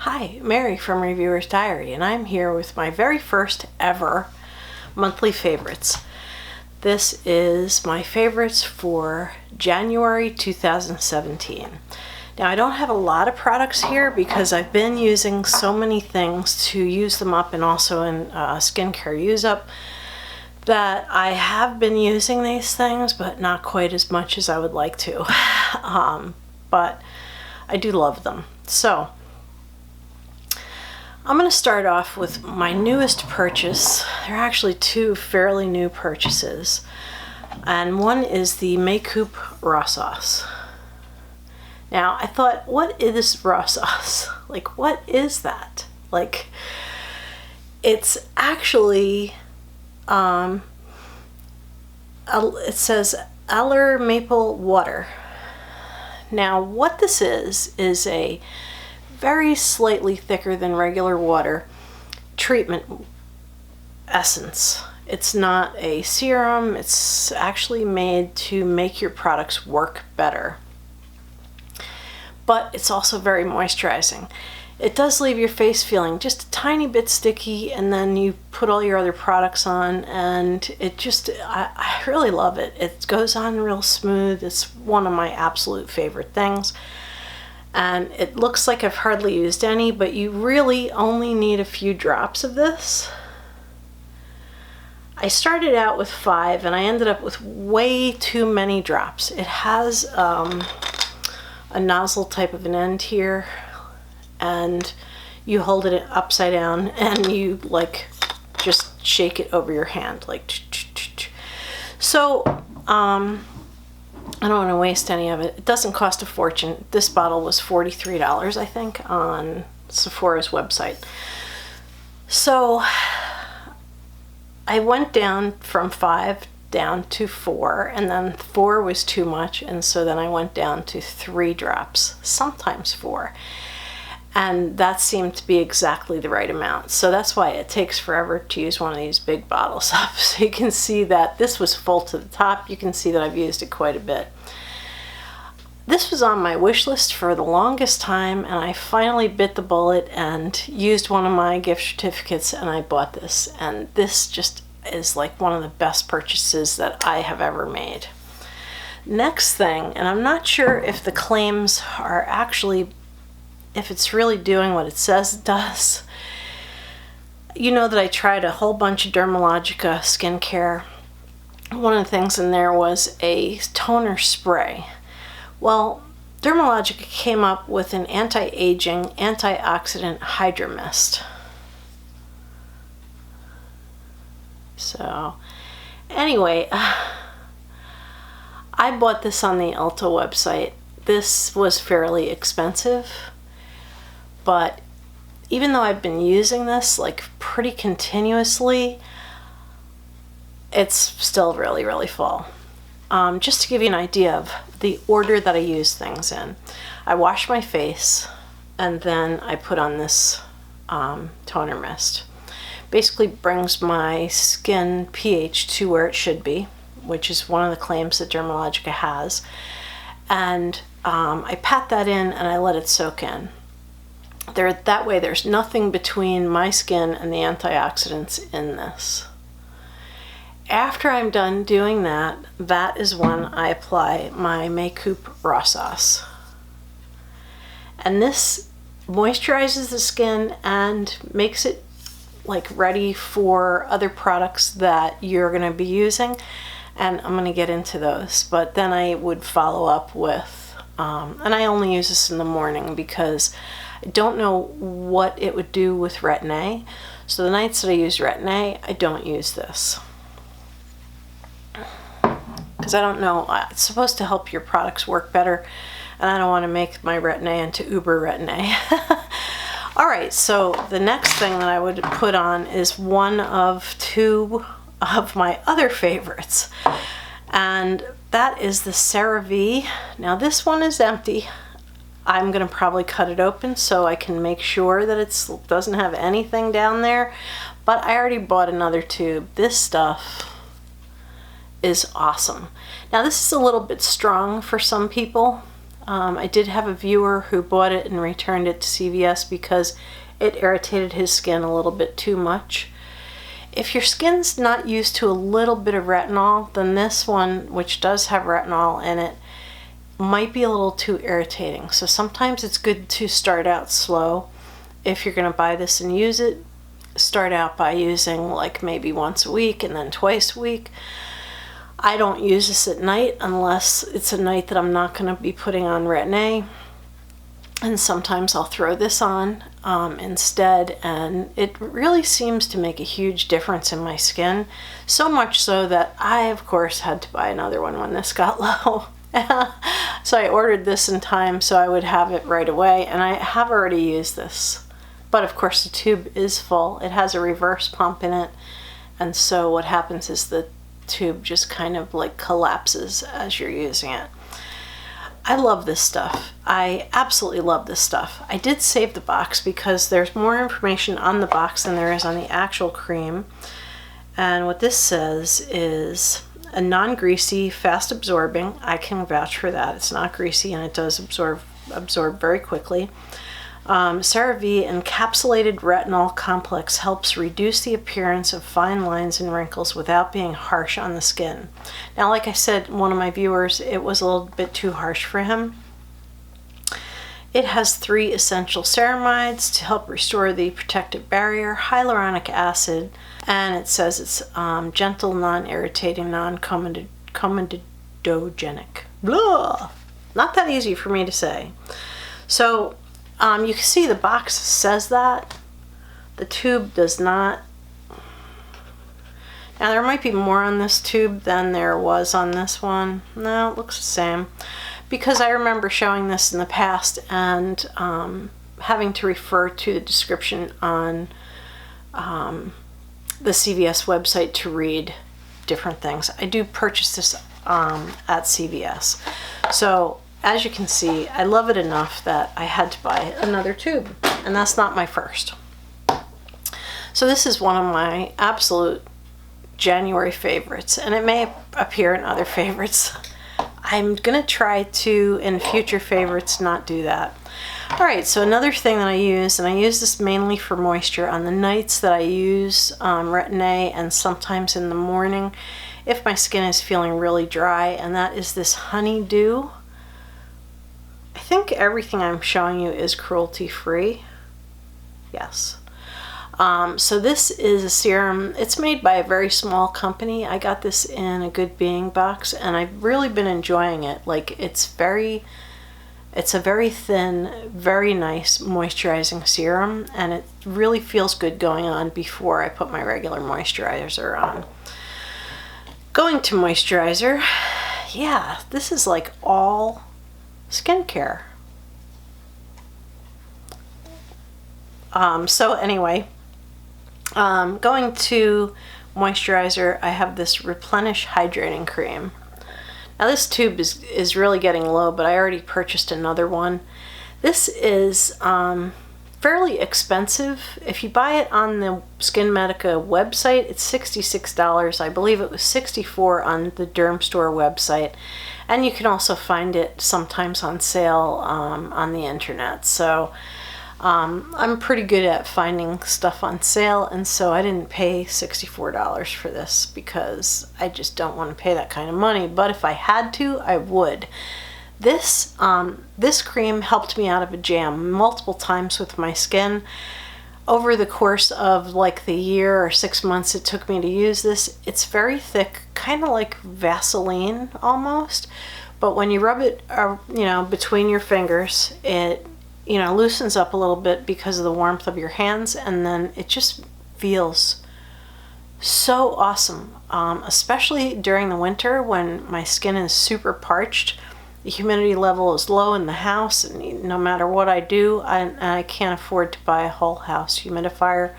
Hi, Mary from Reviewer's Diary, and I'm here with my very first ever monthly favorites. This is my favorites for January 2017. Now, I don't have a lot of products here because I've been using so many things to use them up and also in skincare use up that I have been using these things, but not quite as much as I would like to. But I do love them. So I'm going to start off with my newest purchase. There are actually two fairly new purchases, and one is the Makeup Raw Sauce. Now, I thought, what is raw sauce? Like, what is that? Like, it's actually, it says Aller Maple Water. Now, what this is a very slightly thicker than regular water treatment essence. It's not a serum, it's actually made to make your products work better. But it's also very moisturizing. It does leave your face feeling just a tiny bit sticky, and then you put all your other products on and it just, I really love it. It goes on real smooth. It's one of my absolute favorite things. And it looks like I've hardly used any, but you really only need a few drops of this. I started out with 5 and I ended up with way too many drops. It has a nozzle type of an end here, and you hold it upside down and you like just shake it over your hand like. So I don't want to waste any of it. It doesn't cost a fortune. This bottle was $43, I think, on Sephora's website. So I went down from 5 down to 4, and then 4 was too much, and so then I went down to 3 drops, sometimes 4. And that seemed to be exactly the right amount. So that's why it takes forever to use one of these big bottles up. So you can see that this was full to the top. You can see that I've used it quite a bit. This was on my wish list for the longest time, and I finally bit the bullet and used one of my gift certificates, and I bought this. And this just is like one of the best purchases that I have ever made. Next thing, and I'm not sure if the claims are actually, if it's really doing what it says it does. You know that I tried a whole bunch of Dermalogica skincare. One of the things in there was a toner spray. Well, Dermalogica came up with an anti-aging, antioxidant Hydra Mist. So, anyway, I bought this on the Ulta website. This was fairly expensive, but even though I've been using this like pretty continuously, it's still really, really full. Just to give you an idea of the order that I use things in. I wash my face and then I put on this toner mist. Basically brings my skin pH to where it should be, which is one of the claims that Dermalogica has. And I pat that in and I let it soak in. That way there's nothing between my skin and the antioxidants in this. After I'm done doing that, that is when I apply my Makeup Raw Sauce. And this moisturizes the skin and makes it like ready for other products that you're going to be using, and I'm going to get into those. But then I would follow up with, and I only use this in the morning because I don't know what it would do with Retin-A. So the nights that I use Retin-A, I don't use this. Because I don't know, it's supposed to help your products work better, and I don't want to make my Retin-A into Uber Retin-A. Alright, so the next thing that I would put on is one of 2 of my other favorites, and that is the CeraVe. Now this one is empty. I'm going to probably cut it open so I can make sure that it doesn't have anything down there, but I already bought another tube. This stuff is awesome. Now this is a little bit strong for some people. I did have a viewer who bought it and returned it to CVS because it irritated his skin a little bit too much. If your skin's not used to a little bit of retinol, then this one, which does have retinol in it, might be a little too irritating. So sometimes it's good to start out slow. If you're going to buy this and use it, start out by using like maybe once a week and then twice a week. I don't use this at night unless it's a night that I'm not going to be putting on Retin-A. And sometimes I'll throw this on instead, and it really seems to make a huge difference in my skin. So much so that I, of course, had to buy another one when this got low. So I ordered this in time so I would have it right away, and I have already used this. But of course the tube is full. It has a reverse pump in it, and so what happens is the tube just kind of like collapses as you're using it. I love this stuff. I absolutely love this stuff. I did save the box because there's more information on the box than there is on the actual cream. And what this says is a non-greasy, fast absorbing. I can vouch for that. It's not greasy and it does absorb very quickly. CeraVe encapsulated retinol complex helps reduce the appearance of fine lines and wrinkles without being harsh on the skin. Now, like I said, one of my viewers, it was a little bit too harsh for him. It has 3 essential ceramides to help restore the protective barrier, hyaluronic acid, and it says it's gentle, non-irritating, non-comedogenic. Blah! Not that easy for me to say. So, you can see the box says that. The tube does not. Now there might be more on this tube than there was on this one. No, it looks the same. Because I remember showing this in the past and having to refer to the description on the CVS website to read different things. I do purchase this at CVS. So as you can see, I love it enough that I had to buy another tube, and that's not my first. So this is one of my absolute January favorites, and it may appear in other favorites. I'm gonna try to, in future favorites, not do that. Alright, so another thing that I use, and I use this mainly for moisture on the nights that I use Retin-A and sometimes in the morning if my skin is feeling really dry, and that is this Honeydew. I think everything I'm showing you is cruelty-free. Yes. So this is a serum. It's made by a very small company. I got this in a GoodBeing Box, and I've really been enjoying it. Like, it's a very thin, very nice moisturizing serum, and it really feels good going on before I put my regular moisturizer on. Going to moisturizer, yeah, this is like all skincare. So anyway, going to moisturizer, I have this Replenish Hydrating Cream. Now this tube is really getting low, but I already purchased another one. This is fairly expensive. If you buy it on the Skin Medica website, it's $66. I believe it was $64 on the Derm Store website. And you can also find it sometimes on sale on the internet. So I'm pretty good at finding stuff on sale, and so I didn't pay $64 for this because I just don't want to pay that kind of money. But if I had to, I would. This cream helped me out of a jam multiple times with my skin. Over the course of like the year or 6 months it took me to use this, it's very thick, kind of like Vaseline almost. But when you rub it, between your fingers, it loosens up a little bit because of the warmth of your hands, and then it just feels so awesome, especially during the winter when my skin is super parched. The humidity level is low in the house, and no matter what I do, I can't afford to buy a whole house humidifier.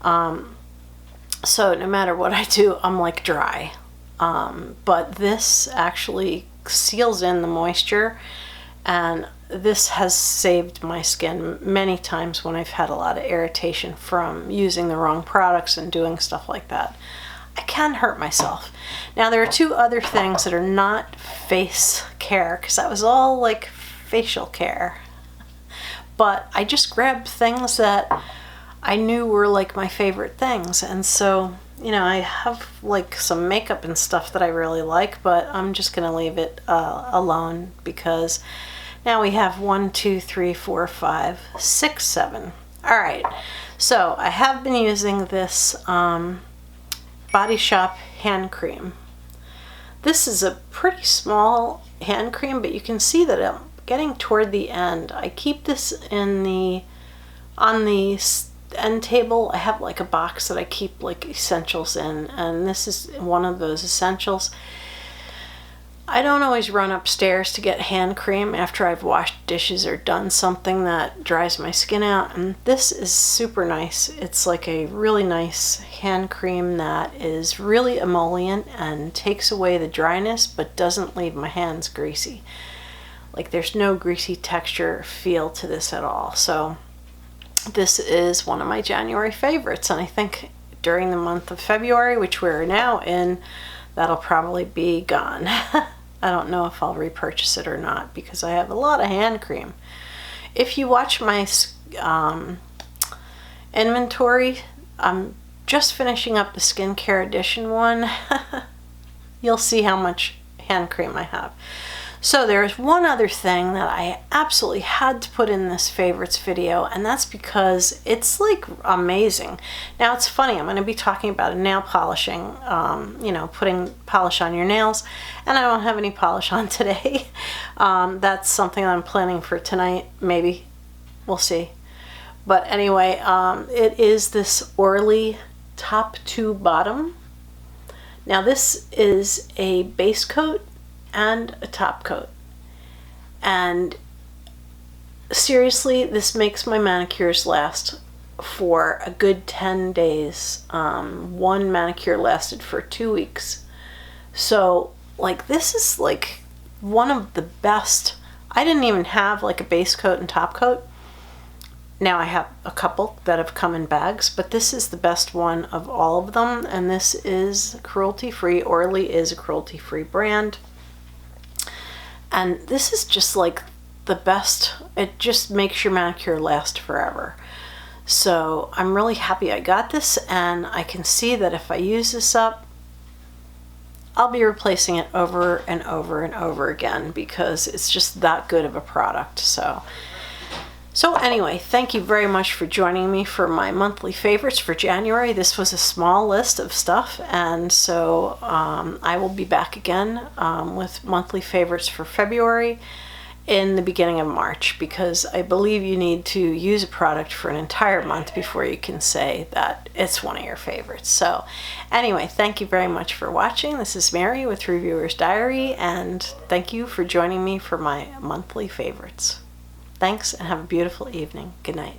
So no matter what I do, I'm like dry. But this actually seals in the moisture, and this has saved my skin many times when I've had a lot of irritation from using the wrong products and doing stuff like that. I can hurt myself. Now there are 2 other things that are not face care, because that was all like facial care. But I just grabbed things that I knew were like my favorite things. And so, you know, I have like some makeup and stuff that I really like, but I'm just gonna leave it alone because now we have 1, 2, 3, 4, 5, 6, 7. All right, so I have been using this Body Shop hand cream. This is a pretty small hand cream, but you can see that I'm getting toward the end. I keep this on the end table. I have like a box that I keep like essentials in, and this is one of those essentials. I don't always run upstairs to get hand cream after I've washed dishes or done something that dries my skin out, and this is super nice. It's like a really nice hand cream that is really emollient and takes away the dryness but doesn't leave my hands greasy. Like there's no greasy texture feel to this at all. So this is one of my January favorites, and I think during the month of February, which we're now in, that'll probably be gone. I don't know if I'll repurchase it or not because I have a lot of hand cream. If you watch my inventory, I'm just finishing up the skincare edition one. You'll see how much hand cream I have. So there's one other thing that I absolutely had to put in this favorites video, and that's because it's like amazing. Now it's funny, I'm going to be talking about nail polishing, you know, putting polish on your nails, and I don't have any polish on today. That's something I'm planning for tonight, maybe. We'll see. But anyway, it is this Orly top to bottom. Now this is a base coat and a top coat, and seriously, this makes my manicures last for a good 10 days. One manicure lasted for 2 weeks. So like this is like one of the best. I didn't even have like a base coat and top coat. Now I have a couple that have come in bags, but this is the best one of all of them, and this is cruelty-free. Orly is a cruelty-free brand. And this is just like the best. It just makes your manicure last forever. So I'm really happy I got this, and I can see that if I use this up, I'll be replacing it over and over and over again because it's just that good of a product. So anyway, thank you very much for joining me for my monthly favorites for January. This was a small list of stuff, and so I will be back again with monthly favorites for February in the beginning of March, because I believe you need to use a product for an entire month before you can say that it's one of your favorites. So anyway, thank you very much for watching. This is Mary with Reviewer's Diary, and thank you for joining me for my monthly favorites. Thanks, and have a beautiful evening. Good night.